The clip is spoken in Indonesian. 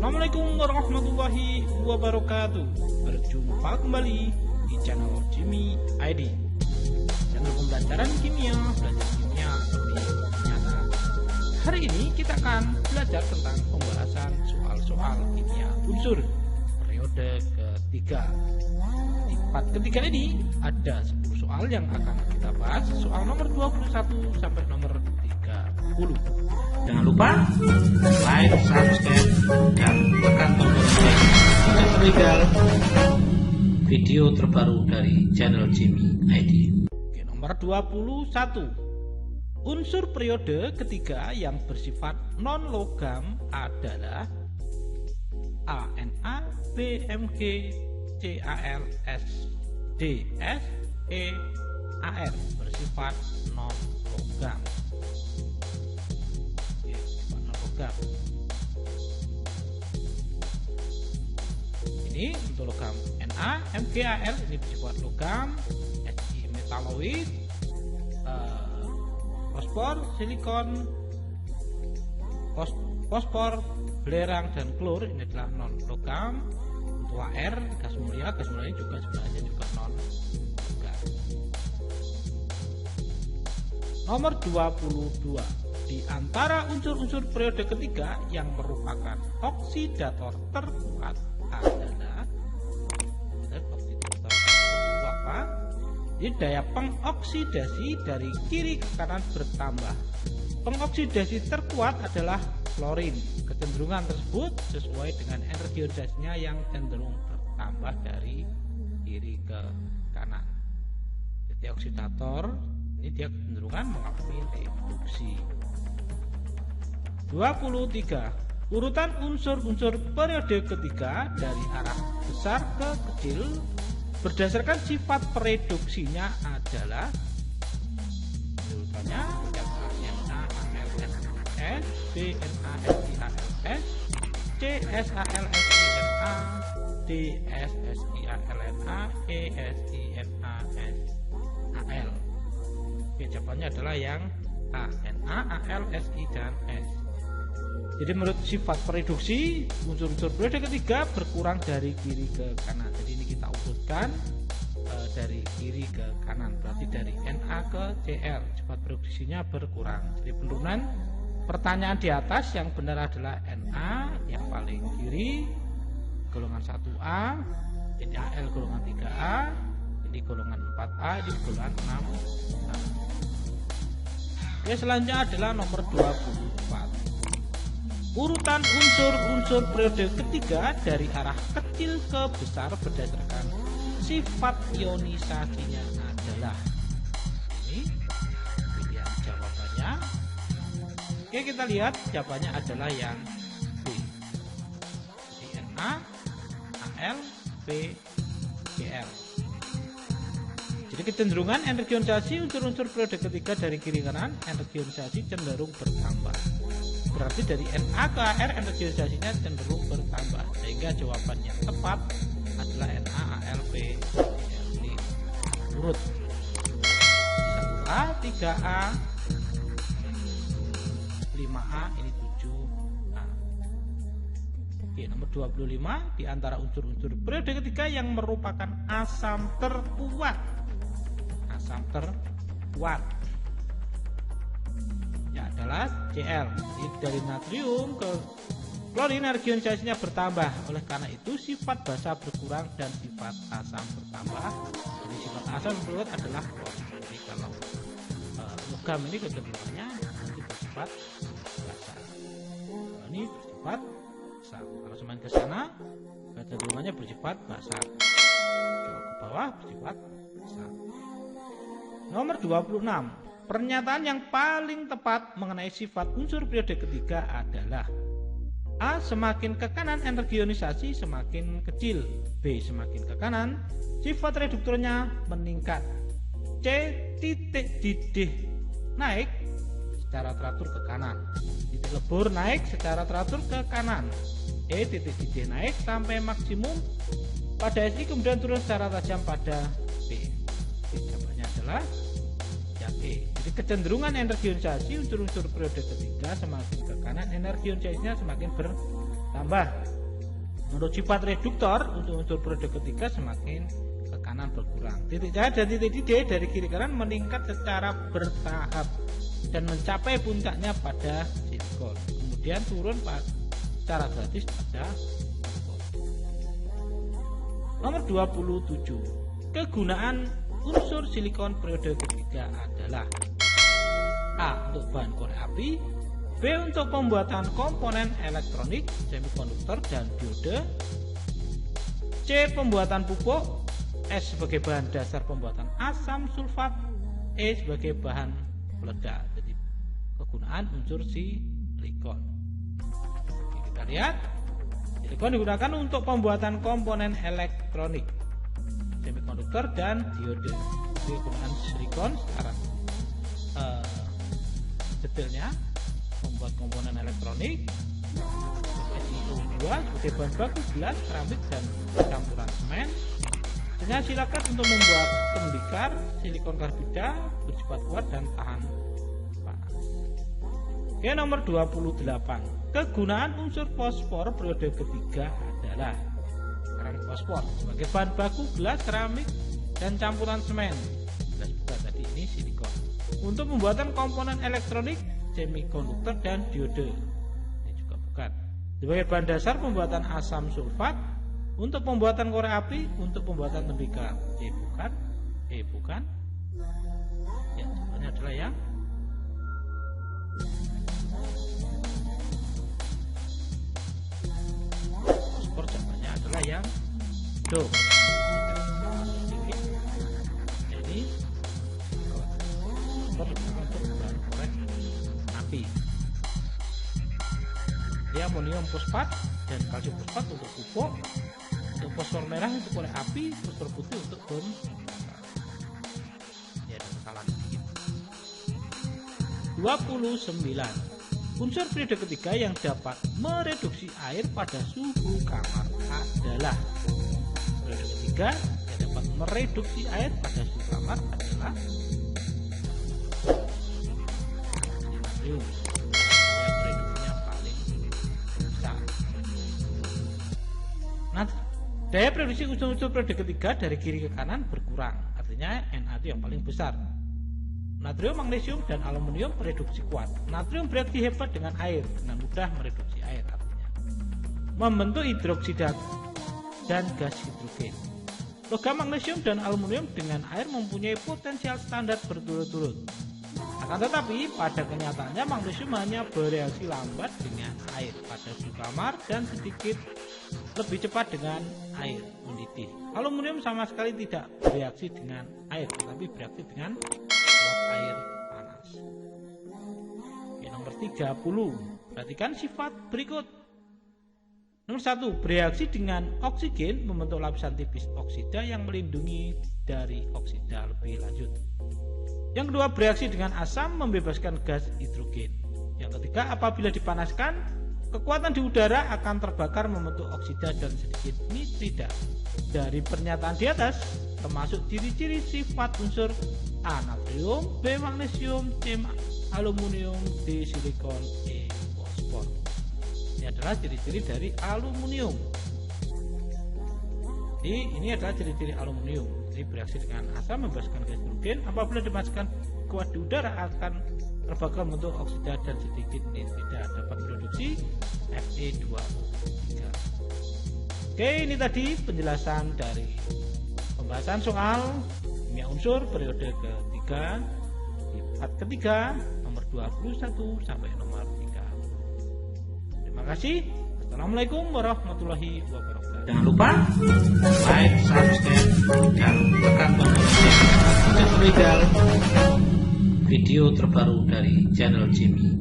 Assalamualaikum warahmatullahi wabarakatuh. Berjumpa kembali di channel Jimmy ID, channel pembelajaran kimia, belajar kimia lebih nyata. Hari ini kita akan belajar tentang pembahasan soal-soal kimia unsur periode ketiga. Di part ketiga ini ada 10 soal yang akan kita bahas, soal nomor 21 sampai nomor 30. Jangan lupa like, subscribe, dan tekan tombol lonceng untuk tertinggal video terbaru dari channel Jimmy ID. Oke, nomor 21. Unsur periode ketiga yang bersifat non-logam adalah ANA, BMG, CAL, SDS, EAR, bersifat non-logam. Ini untuk logam Na, MgAl ini bersifat logam, Si metaloid, fosfor, silikon, fosfor, belerang, dan klor ini adalah non logam. Untuk Ar, gas mulia ini juga sebenarnya juga non logam. Nomor 22. Di antara unsur-unsur periode ketiga yang merupakan oksidator terkuat adalah daya pengoksidasi dari kiri ke kanan bertambah. Pengoksidasi terkuat adalah klorin. Kecenderungan tersebut sesuai dengan energi oksidasinya yang cenderung bertambah dari kiri ke kanan. Jadi oksidator ini dia kecenderungan mengalami reduksi. 23. Urutan unsur-unsur periode ketiga dari arah besar ke kecil berdasarkan sifat pereduksinya adalah urutannya NaAlS, BNaSiAlS, CSAlSiNa, DSSiAlNa, ESiNaSAl. Oke, jawabannya adalah yang A, Na, Al, Si, dan S. Jadi menurut sifat pereduksi, unsur-unsur periode ketiga berkurang dari kiri ke kanan. Jadi ini kita urutkan dari kiri ke kanan, berarti dari Na ke Cl, sifat pereduksinya berkurang. Jadi penurunan pertanyaan di atas yang benar adalah Na yang paling kiri, golongan 1A, ini Al golongan 3A, ini golongan 4A, ini golongan 6A. Oke, selanjutnya adalah nomor 24. Urutan unsur-unsur periode ketiga dari arah kecil ke besar berdasarkan sifat ionisasinya adalah ini pilihan jawabannya. Oke, kita lihat jawabannya adalah yang B. Jadi Na, Al, B, Gl. Jadi kecenderungan energi ionisasi unsur-unsur periode ketiga dari kiri kanan, energi ionisasi cenderung bertambah. Berarti dari Na ke Ar energi ionisasinya cenderung bertambah, sehingga jawaban yang tepat adalah Na, Al, B, Gl. Urut 1A, 3A, 5A, ini 7A. Oke, nomor 25. Di antara unsur-unsur periode ketiga yang merupakan asam terkuat ya adalah Cl. Jadi dari natrium ke klorin energi ionisasinya bertambah. Oleh karena itu sifat basa berkurang dan sifat asam bertambah. Jadi sifat asam berkurang adalah klorin. Jadi kalau logam ini kecenderungannya nanti bersifat basa. Kalau ini bersifat asam. Kalau semakin ke sana kecenderungannya bersifat basa. Kalau ke bawah bersifat asam. Nomor 26. Pernyataan yang paling tepat mengenai sifat unsur periode ketiga adalah A. Semakin ke kanan energi ionisasi semakin kecil. B. Semakin ke kanan sifat reduktornya meningkat. C. Titik didih naik secara teratur ke kanan. Titik lebur naik secara teratur ke kanan. E. Titik didih naik sampai maksimum pada Si kemudian turun secara tajam pada B. Jawabannya adalah yang E. Jadi kecenderungan energi ionisasi unsur-unsur periode ketiga semakin ke kanan energi ionisasinya semakin bertambah. Menurut sifat reduktor untuk unsur periode ketiga semakin ke kanan berkurang. Titik cahaya dan titik D dari kiri kanan meningkat secara bertahap dan mencapai puncaknya pada silikon. Kemudian turun secara gratis pada silikon. Nomor 27. Kegunaan unsur silikon periode ketiga adalah A. Untuk bahan korek api, B. Untuk pembuatan komponen elektronik, semikonduktor, dan diode, C. Pembuatan pupuk, S. Sebagai bahan dasar pembuatan asam sulfat, E. Sebagai bahan peledak. Jadi kegunaan unsur silikon. Oke, kita lihat, silikon digunakan untuk pembuatan komponen elektronik, semikonduktor, dan diode. Jadi kegunaan silikon secara detailnya membuat komponen elektronik, SiO2 sebagai bahan baku gelas, keramik, dan campuran semen. Sebenarnya silakan untuk membuat tembikar, silikon karbida bersifat kuat dan tahan panas. Oke, nomor 28. Kegunaan unsur fosfor periode ketiga adalah fosfor sebagai bahan baku gelas, keramik, dan campuran semen. Jelas bukan tadi ini silikon. Untuk pembuatan komponen elektronik, semikonduktor, dan diode. Ini juga bukan. Sebagai bahan dasar pembuatan asam sulfat, untuk pembuatan korek api, untuk pembuatan tembikar. Bukan. Bukan. Ya, jawabannya adalah yang fosfor. Jawabannya adalah yang do. Ini fosfor untuk bahan korek api. Dia amonium fosfat dan kalsium fosfat untuk pupuk, untuk fosfor merah untuk korek api, fosfor putih untuk bom. Ya, ada kesalahan sedikit. 29. Unsur periode ketiga yang dapat mereduksi air pada suhu kamar adalah periode ketiga yang dapat mereduksi air pada suhu kamar adalah natrium. Daya produksi unsur-unsur periode ketiga dari kiri ke kanan berkurang, artinya Na itu yang paling besar. Natrium, magnesium, dan aluminium mereduksi kuat. Natrium bereaksi hebat dengan air, dengan mudah mereduksi air, artinya membentuk hidroksida dan gas hidrogen. Logam magnesium dan aluminium dengan air mempunyai potensial standar berturut-turut. Akan tetapi pada kenyataannya magnesium hanya bereaksi lambat dengan air pada suhu kamar dan sedikit lebih cepat dengan air mendidih. Aluminium sama sekali tidak bereaksi dengan air, tetapi bereaksi dengan uap air panas. Oke, nomor 30. Perhatikan sifat berikut. Nomor 1. Bereaksi dengan oksigen membentuk lapisan tipis oksida yang melindungi dari oksida lebih lanjut. Yang kedua, bereaksi dengan asam membebaskan gas hidrogen. Yang ketiga, apabila dipanaskan, kekuatan di udara akan terbakar membentuk oksida dan sedikit nitrida. Dari pernyataan di atas, termasuk ciri-ciri sifat unsur A. Natrium, B. Magnesium, C. Aluminium, D. Silikon, E. Fosfor. Ini adalah ciri-ciri dari aluminium. Ini adalah ciri-ciri aluminium. Jadi bereaksi dengan asam membebaskan gas hidrogen. Apabila dimasukkan kuat di udara akan terbakar membentuk oksida dan sedikit nitrida, dapat produksi Fe2O3. Oke, ini tadi penjelasan dari pembahasan soal kimia unsur periode ketiga di part ketiga nomor 21 sampai nomor 30. Terima kasih. Assalamualaikum warahmatullahi wabarakatuh. Jangan lupa like, subscribe, dan tekan tombol untuk melihat video terbaru dari channel Jimmy.